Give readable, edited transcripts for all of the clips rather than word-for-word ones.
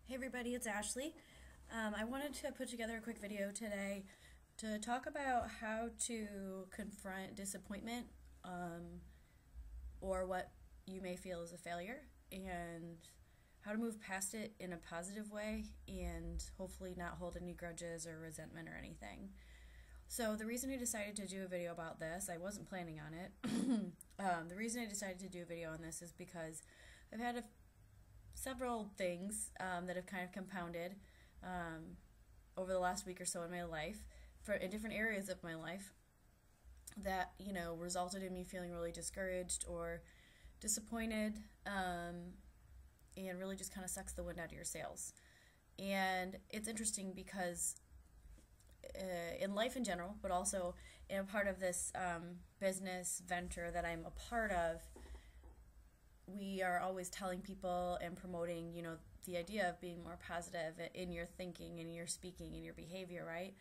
Hey everybody, it's Ashley. I wanted to put together a quick video today to talk about how to confront disappointment or what you may feel is a failure, and how to move past it in a positive way and hopefully not hold any grudges or resentment or anything. So the reason I decided to do a video about this, I wasn't planning on it. The reason I decided to do a video on this is because I've had several things that have kind of compounded over the last week or so in my life, in different areas of my life, that resulted in me feeling really discouraged or disappointed, and really just kind of sucks the wind out of your sails. And it's interesting because in life in general, but also in a part of this business venture that I'm a part of, we are always telling people and promoting, the idea of being more positive in your thinking, in your speaking, in your behavior, right?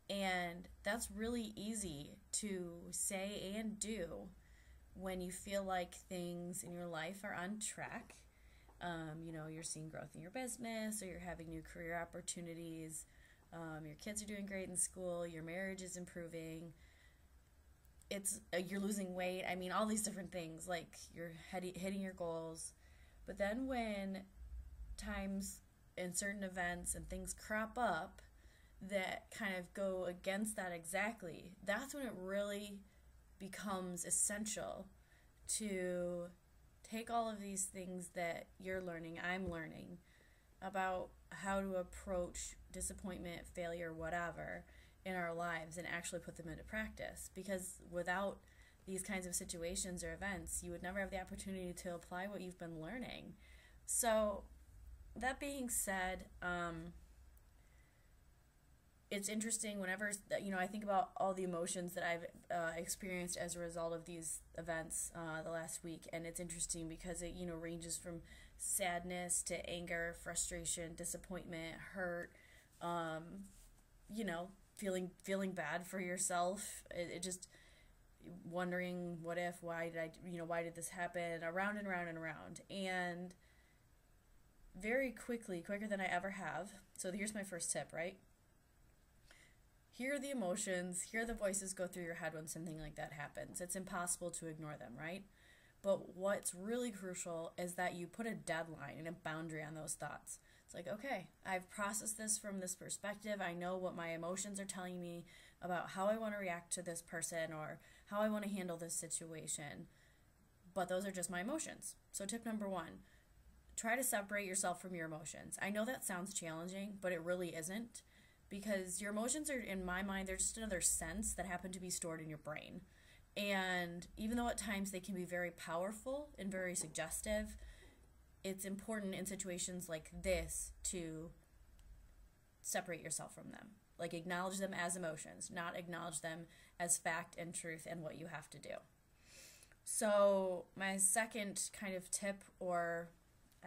And that's really easy to say and do when you feel like things in your life are on track. You're seeing growth in your business, or you're having new career opportunities, your kids are doing great in school, your marriage is improving, you're losing weight. I mean, all these different things, like you're hitting your goals. But then when times and certain events and things crop up that kind of go against that exactly, that's when it really becomes essential to take all of these things that you're learning, I'm learning, about how to approach disappointment, failure, whatever, in our lives and actually put them into practice. Because without these kinds of situations or events, you would never have the opportunity to apply what you've been learning. So that being said, it's interesting whenever I think about all the emotions that I've experienced as a result of these events the last week, and it's interesting because it ranges from sadness to anger, frustration, disappointment, hurt, feeling bad for yourself. It just wondering what if, why did this happen, around and around and around. And very quickly, quicker than I ever have. So here's my first tip, right? Hear the emotions, hear the voices go through your head when something like that happens. It's impossible to ignore them, right? But what's really crucial is that you put a deadline and a boundary on those thoughts. It's like, okay, I've processed this from this perspective. I know what my emotions are telling me about how I want to react to this person or how I want to handle this situation. But those are just my emotions. So tip number one, try to separate yourself from your emotions. I know that sounds challenging, but it really isn't, because your emotions are, in my mind, they're just another sense that happen to be stored in your brain. And even though at times they can be very powerful and very suggestive, it's important in situations like this to separate yourself from them. Like, acknowledge them as emotions, not acknowledge them as fact and truth and what you have to do. So my second kind of tip, or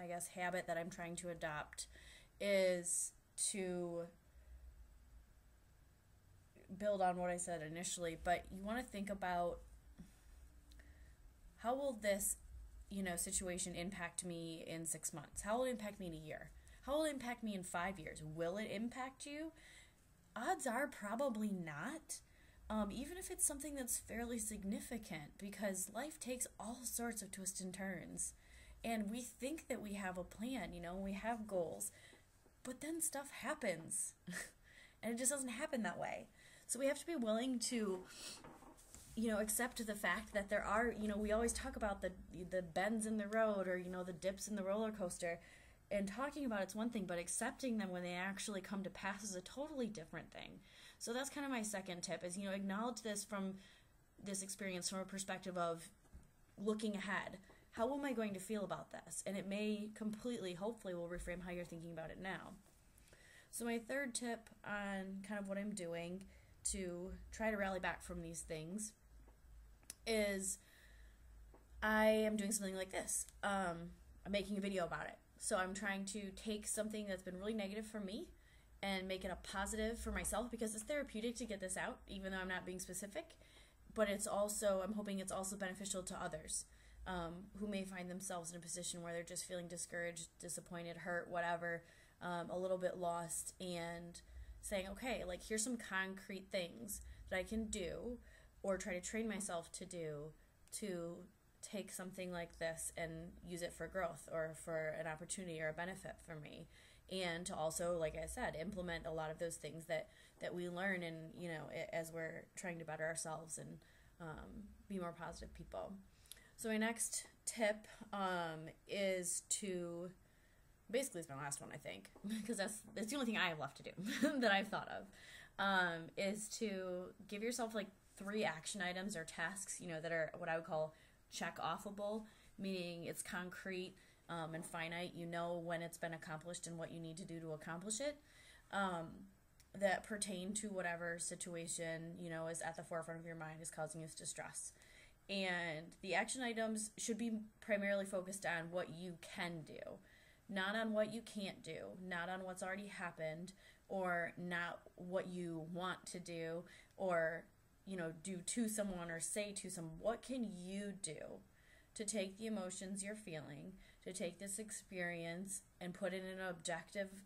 I guess habit, that I'm trying to adopt is to build on what I said initially, but you want to think about, how will this situation impact me in 6 months? How will it impact me in a year? How will it impact me in 5 years? Will it impact you? Odds are probably not, even if it's something that's fairly significant, because life takes all sorts of twists and turns. And we think that we have a plan, we have goals, but then stuff happens. And it just doesn't happen that way. So we have to be willing to accept the fact that there are, we always talk about the bends in the road, or, the dips in the roller coaster, and talking about it's one thing, but accepting them when they actually come to pass is a totally different thing. So that's kind of my second tip, is, acknowledge this experience from a perspective of looking ahead. How am I going to feel about this? And it may completely, hopefully, will reframe how you're thinking about it now. So my third tip on kind of what I'm doing to try to rally back from these things is I am doing something like this. I'm making a video about it. So I'm trying to take something that's been really negative for me and make it a positive for myself, because it's therapeutic to get this out, even though I'm not being specific. But it's also, I'm hoping it's also beneficial to others. who may find themselves in a position where they're just feeling discouraged, disappointed, hurt, whatever, a little bit lost, and saying, okay, like, here's some concrete things that I can do or try to train myself to do to take something like this and use it for growth or for an opportunity or a benefit for me. And to also, like I said, implement a lot of those things that we learn and, as we're trying to better ourselves and be more positive people. So my next tip is to, basically it's my last one, I think, because that's the only thing I have left to do that I've thought of, is to give yourself like 3 action items or tasks, that are what I would call check-offable, meaning it's concrete and finite. You know when it's been accomplished and what you need to do to accomplish it, that pertain to whatever situation, is at the forefront of your mind, is causing you distress. And the action items should be primarily focused on what you can do, not on what you can't do, not on what's already happened, or not what you want to do, or, do to someone or say to someone. What can you do to take the emotions you're feeling, to take this experience and put it in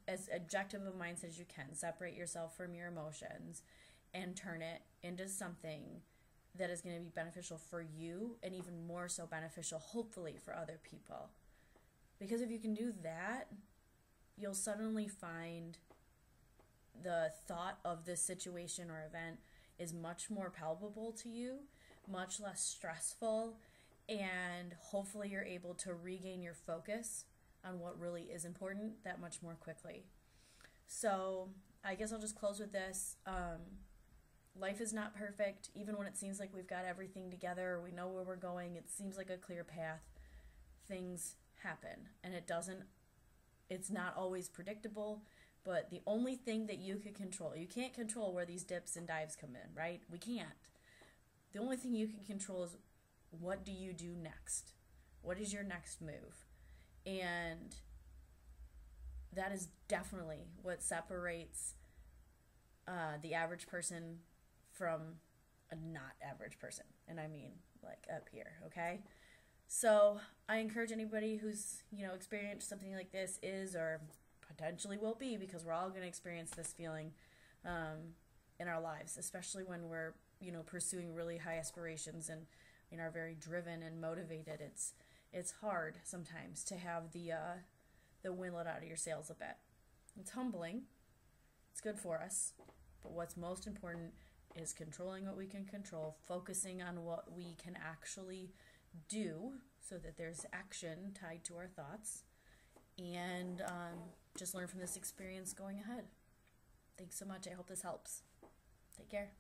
as objective of mindset as you can. Separate yourself from your emotions and turn it into something that is going to be beneficial for you, and even more so beneficial, hopefully, for other people. Because if you can do that, you'll suddenly find the thought of this situation or event is much more palpable to you, much less stressful, and hopefully you're able to regain your focus on what really is important that much more quickly. So I guess I'll just close with this. Life is not perfect. Even when it seems like we've got everything together, we know where we're going, it seems like a clear path, things happen. And it's not always predictable, but the only thing that you can control, you can't control where these dips and dives come in, right? We can't. The only thing you can control is, what do you do next? What is your next move? And that is definitely what separates the average person from a not average person. And I mean, like, up here, okay? So I encourage anybody who's, experienced something like this, is or potentially will be, because we're all going to experience this feeling in our lives, especially when we're, pursuing really high aspirations and, are very driven and motivated. It's hard sometimes to have the wind let out of your sails a bit. It's humbling. It's good for us. But what's most important is controlling what we can control, focusing on what we can actually do so that there's action tied to our thoughts, and just learn from this experience going ahead. Thanks so much. I hope this helps. Take care.